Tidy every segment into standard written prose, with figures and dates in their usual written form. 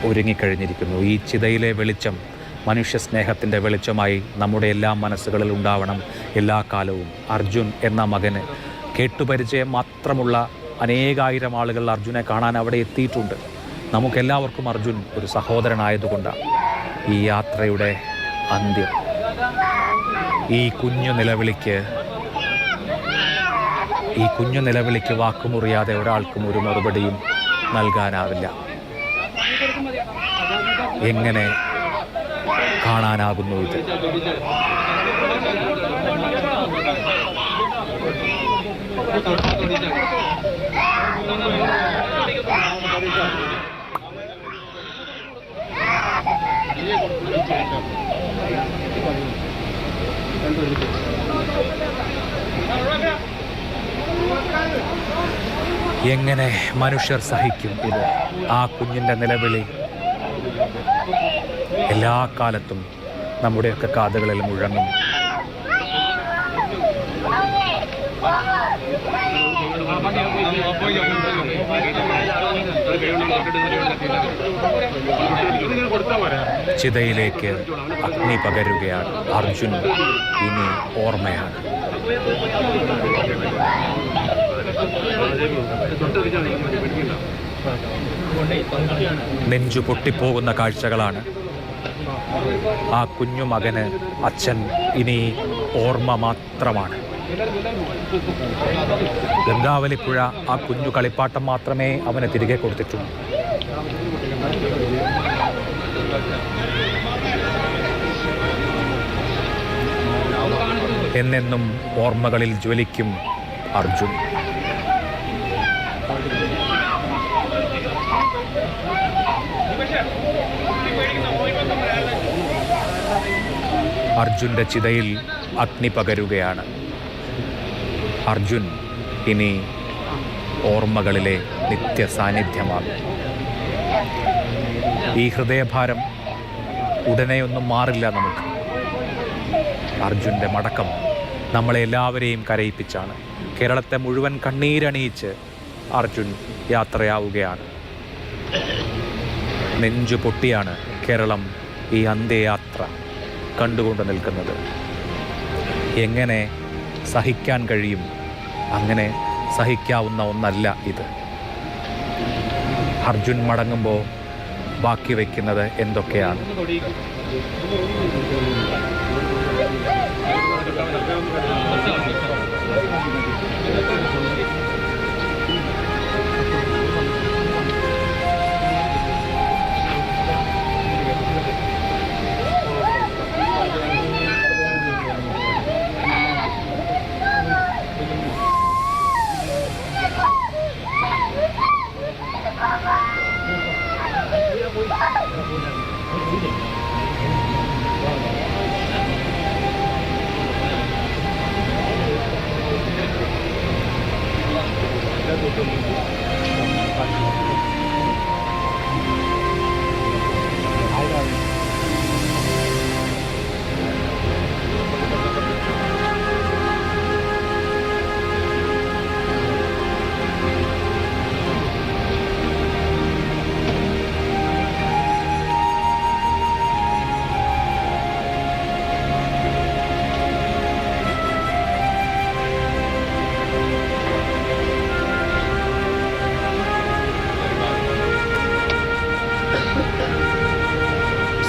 ഒരുങ്ങിക്കഴിഞ്ഞിരിക്കുന്നു. ഈ ചിതയിലെ വെളിച്ചം മനുഷ്യ സ്നേഹത്തിൻ്റെ വെളിച്ചമായി നമ്മുടെ എല്ലാ മനസ്സുകളിൽ ഉണ്ടാവണം എല്ലാ കാലവും. അർജുൻ എന്ന മകന് കേട്ടുപരിചയം മാത്രമുള്ള അനേകായിരം ആളുകൾ അർജുനെ കാണാൻ അവിടെ എത്തിയിട്ടുണ്ട്. നമുക്കെല്ലാവർക്കും അർജുൻ ഒരു സഹോദരനായതുകൊണ്ടാണ് ഈ യാത്രയുടെ അന്ത്യം. ഈ കുഞ്ഞു നിലവിളിക്ക് വാക്കുമുറിയാതെ ഒരാൾക്കും ഒരു മറുപടിയും നൽകാനാവില്ല. എങ്ങനെ കാണാനാകുന്നു ഇത്? എങ്ങനെ മനുഷ്യർ സഹിക്കും ഇത്? ആ കുഞ്ഞിൻ്റെ നിലവിളി എല്ലാ കാലത്തും നമ്മുടെയൊക്കെ കാതുകളിൽ മുഴങ്ങും. ചിതയിലേക്ക് അഗ്നി പകരുകയാണ്. അർജുൻ ഇനി ഓർമ്മയാണ്. നെഞ്ചു പൊട്ടിപ്പോകുന്ന കാഴ്ചകളാണ്. ആ കുഞ്ഞു മകന് അച്ഛൻ ഇനി ഓർമ്മ മാത്രമാണ്. ഗംഗാവലിപ്പുഴ ആ കുഞ്ഞു കളിപ്പാട്ടം മാത്രമേ അവന് തിരികെ കൊടുത്തിട്ടുള്ളൂ. എന്നെന്നും ഓർമ്മകളിൽ ജ്വലിക്കും അർജുൻ. അർജുൻ്റെ ചിതയിൽ അഗ്നി പകരുകയാണ്. അർജുൻ ഇനി ഓർമ്മകളിലെ നിത്യ സാന്നിധ്യമാകും. ഈ ഹൃദയഭാരം ഉടനെയൊന്നും മാറില്ല നമുക്ക്. അർജുൻ്റെ മടക്കം നമ്മളെ എല്ലാവരെയും കരയിപ്പിച്ചാണ്. കേരളത്തെ മുഴുവൻ കണ്ണീരണിയിച്ച് അർജുൻ യാത്രയാവുകയാണ്. നെഞ്ചു പൊട്ടിയാണ് കേരളം ഈ അന്ത്യയാത്ര കണ്ടുകൊണ്ട് നിൽക്കുന്നത്. എങ്ങനെ സഹിക്കാൻ കഴിയും? അങ്ങനെ സഹിക്കാവുന്ന ഒന്നല്ല ഇത്. അർജുൻ മടങ്ങുമ്പോൾ ബാക്കി വയ്ക്കുന്നത് എന്തൊക്കെയാണ്?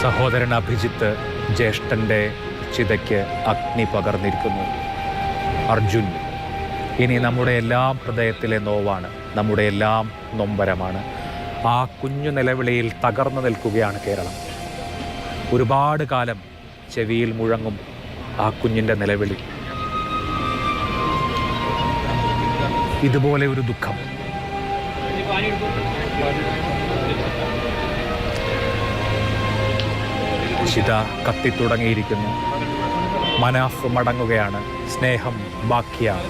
സഹോദരൻ അഭിജിത്ത് ജ്യേഷ്ഠൻ്റെ ചിതയ്ക്ക് അഗ്നി പകർന്നിരിക്കുന്നു. അർജുൻ ഇനി നമ്മുടെ എല്ലാം ഹൃദയത്തിലെ നോവാണ്, നമ്മുടെ എല്ലാം നൊമ്പരമാണ്. ആ കുഞ്ഞു നിലവിളിയിൽ തകർന്നു നിൽക്കുകയാണ് കേരളം. ഒരുപാട് കാലം ചെവിയിൽ മുഴങ്ങും ആ കുഞ്ഞിൻ്റെ നിലവിളി. ഇതുപോലെ ഒരു ദുഃഖം ചിത കത്തിത്തുടങ്ങിയിരിക്കുന്നു. മനാഫ് മടങ്ങുകയാണ്. സ്നേഹം ബാക്കിയാണ്.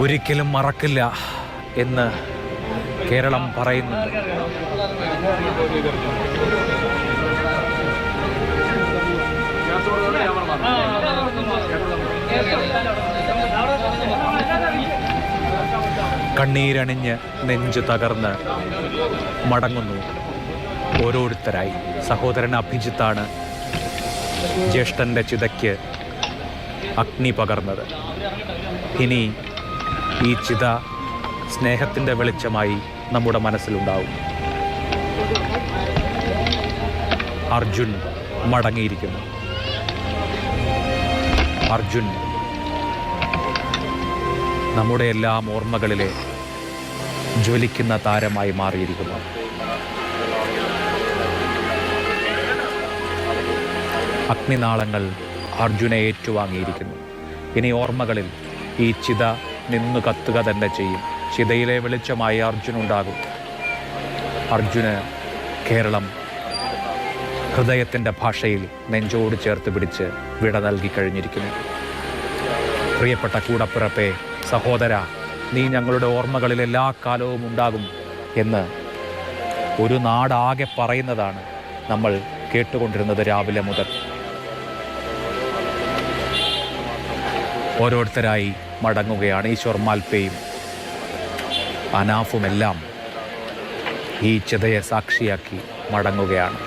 ഒരിക്കലും മറക്കില്ല എന്ന് കേരളം പറയുന്നുണ്ട്. കണ്ണീരണിഞ്ഞ് നെഞ്ചു തകർന്ന് മടങ്ങുന്നു ഓരോരുത്തരായി. സഹോദരൻ അഭിജിത്താണ് ജ്യേഷ്ഠൻ്റെ ചിതയ്ക്ക് അഗ്നി പകർന്നത്. ഇനി ഈ ചിത സ്നേഹത്തിൻ്റെ വെളിച്ചമായി നമ്മുടെ മനസ്സിലുണ്ടാവും. അർജുൻ മടങ്ങിയിരിക്കുന്നു. അർജുൻ നമ്മുടെ എല്ലാം ഓർമ്മകളിലെ ജ്വലിക്കുന്ന താരമായി മാറിയിരിക്കുന്നു. അഗ്നിനാളങ്ങൾ അർജുനെ ഏറ്റുവാങ്ങിയിരിക്കുന്നു. ഇനി ഓർമ്മകളിൽ ഈ ചിത നിന്നു കത്തുക തന്നെ ചെയ്യും. ചിതയിലെ വെളിച്ചമായി അർജുനുണ്ടാകും. അർജുന് കേരളം ഹൃദയത്തിൻ്റെ ഭാഷയിൽ നെഞ്ചോട് ചേർത്ത് പിടിച്ച് വിട നൽകി കഴിഞ്ഞിരിക്കുന്നു. പ്രിയപ്പെട്ട കൂടപ്പിറപ്പേ, സഹോദര, നീ ഞങ്ങളുടെ ഓർമ്മകളിൽ എല്ലാ കാലവും ഉണ്ടാകും എന്ന് ഒരു നാടാകെ പറയുന്നതാണ് നമ്മൾ കേട്ടുകൊണ്ടിരുന്നത് രാവിലെ മുതൽ. ഓരോരുത്തരായി മടങ്ങുകയാണ്. ഈശ്വർ മാൽപ്പയും അനാഫുമെല്ലാം ഈ ചിതയെ സാക്ഷിയാക്കി മടങ്ങുകയാണ്.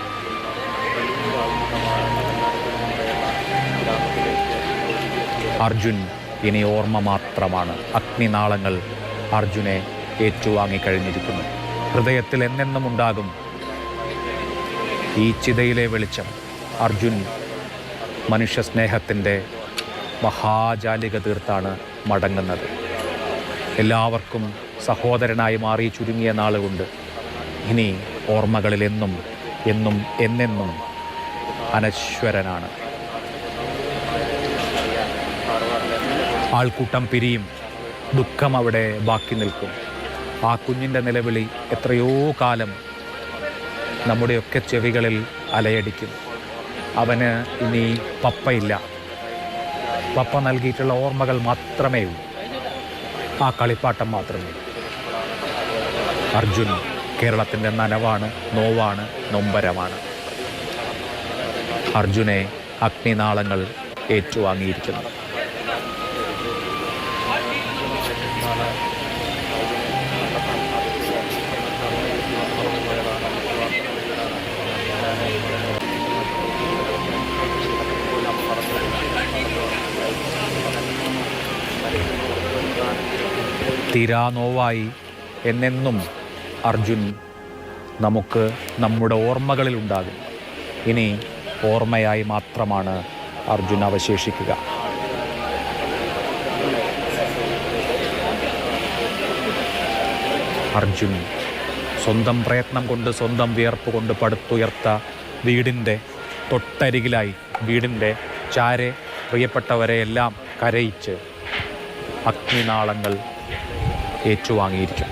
അർജുൻ ഇനി ഓർമ്മ മാത്രമാണ്. അഗ്നിനാളങ്ങൾ അർജുനെ ഏറ്റുവാങ്ങിക്കഴിഞ്ഞിരിക്കുന്നു. ഹൃദയത്തിൽ എന്നെന്നും ഉണ്ടാകും ഈ ചിതയിലെ വെളിച്ചം. അർജുൻ മനുഷ്യ സ്നേഹത്തിൻ്റെ മഹാജാലിക തീർത്താണ് മടങ്ങുന്നത്. എല്ലാവർക്കും സഹോദരനായി മാറി ചുരുങ്ങിയ നാളുകൊണ്ട് ഇനി ഓർമ്മകളിൽ എന്നും എന്നും എന്നെന്നും അനശ്വരനാണ്. ആൾക്കൂട്ടം പിരിയും, ദുഃഖം അവിടെ ബാക്കി നിൽക്കും. ആ കുഞ്ഞിൻ്റെ നിലവിളി എത്രയോ കാലം നമ്മുടെയൊക്കെ ചെവികളിൽ അലയടിക്കും. അവന് ഇനി പപ്പയില്ല. പപ്പ നൽകിയിട്ടുള്ള ഓർമ്മകൾ മാത്രമേ ഉള്ളൂ. ആ കളിപ്പാട്ടം മാത്രമേ. അർജുൻ കേരളത്തിൻ്റെ നനവാണ്, നോവാണ്, നൊമ്പരമാണ്. അർജുനെ അഗ്നിനാളങ്ങൾ ഏറ്റുവാങ്ങിയിരിക്കുന്നു. തീരാനോവായി എന്നെന്നും അർജുൻ നമുക്ക് നമ്മുടെ ഓർമ്മകളിൽ ഉണ്ടാകും. ഇനി ഓർമ്മയായി മാത്രമാണ് അർജുൻ അവശേഷിക്കുക. അർജുൻ സ്വന്തം പ്രയത്നം കൊണ്ട്, സ്വന്തം വിയർപ്പ് കൊണ്ട് പടുത്തുയർത്ത വീടിൻ്റെ തൊട്ടരികിലായി, വീടിൻ്റെ ചാരെ പ്രിയപ്പെട്ടവരെ എല്ലാം കരയിച്ച് അഗ്നിനാളങ്ങൾ ഏറ്റുവാങ്ങിയിരിക്കും.